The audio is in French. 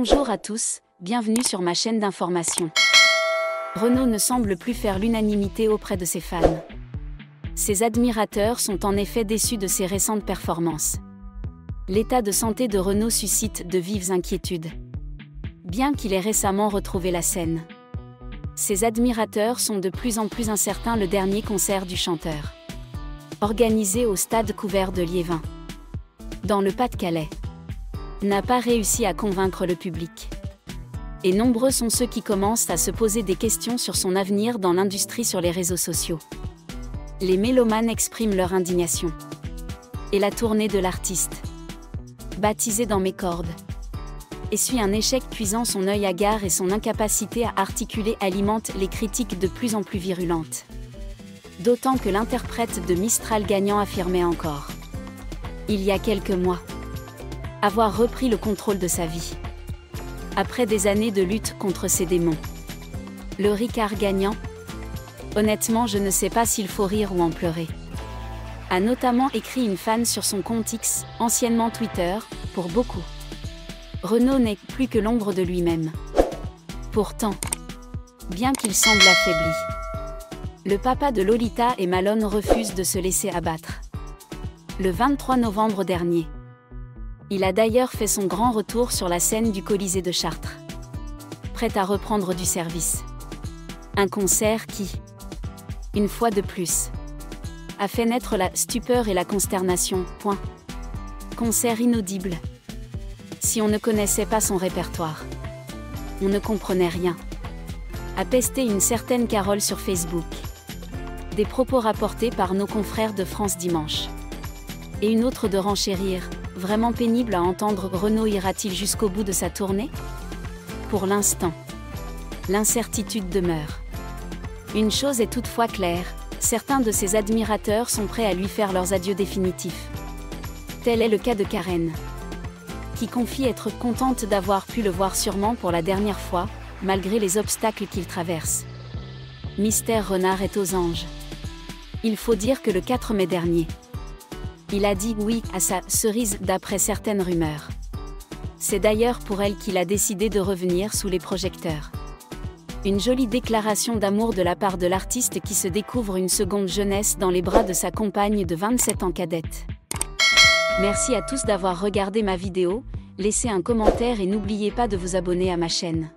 Bonjour à tous, bienvenue sur ma chaîne d'information. Renaud ne semble plus faire l'unanimité auprès de ses fans. Ses admirateurs sont en effet déçus de ses récentes performances. L'état de santé de Renaud suscite de vives inquiétudes. Bien qu'il ait récemment retrouvé la scène, ses admirateurs sont de plus en plus incertains. Le dernier concert du chanteur, organisé au stade couvert de Liévin, dans le Pas-de-Calais, n'a pas réussi à convaincre le public. Et nombreux sont ceux qui commencent à se poser des questions sur son avenir dans l'industrie sur les réseaux sociaux. Les mélomanes expriment leur indignation. Et la tournée de l'artiste, baptisée Dans mes cordes, essuie un échec cuisant. Son œil hagard et son incapacité à articuler alimentent les critiques de plus en plus virulentes. D'autant que l'interprète de Mistral gagnant affirmait encore, il y a quelques mois, avoir repris le contrôle de sa vie. Après des années de lutte contre ses démons. Le Ricard gagnant. Honnêtement, je ne sais pas s'il faut rire ou en pleurer, a notamment écrit une fan sur son compte X, anciennement Twitter. Pour beaucoup, Renaud n'est plus que l'ombre de lui-même. Pourtant, bien qu'il semble affaibli, le papa de Lolita et Malone refuse de se laisser abattre. Le 23 novembre dernier, il a d'ailleurs fait son grand retour sur la scène du Colisée de Chartres, prêt à reprendre du service. Un concert qui, une fois de plus, a fait naître la stupeur et la consternation. Concert inaudible. Si on ne connaissait pas son répertoire, on ne comprenait rien, a pesté une certaine Carole sur Facebook. Des propos rapportés par nos confrères de France Dimanche. Et une autre de renchérir, vraiment pénible à entendre. Renaud ira-t-il jusqu'au bout de sa tournée? Pour l'instant, l'incertitude demeure. Une chose est toutefois claire, certains de ses admirateurs sont prêts à lui faire leurs adieux définitifs. Tel est le cas de Karen, qui confie être contente d'avoir pu le voir sûrement pour la dernière fois, malgré les obstacles qu'il traverse. Mystère Renard est aux anges. Il faut dire que le 4 mai dernier, il a dit oui à sa cerise d'après certaines rumeurs. C'est d'ailleurs pour elle qu'il a décidé de revenir sous les projecteurs. Une jolie déclaration d'amour de la part de l'artiste qui se découvre une seconde jeunesse dans les bras de sa compagne de 27 ans cadette. Merci à tous d'avoir regardé ma vidéo, laissez un commentaire et n'oubliez pas de vous abonner à ma chaîne.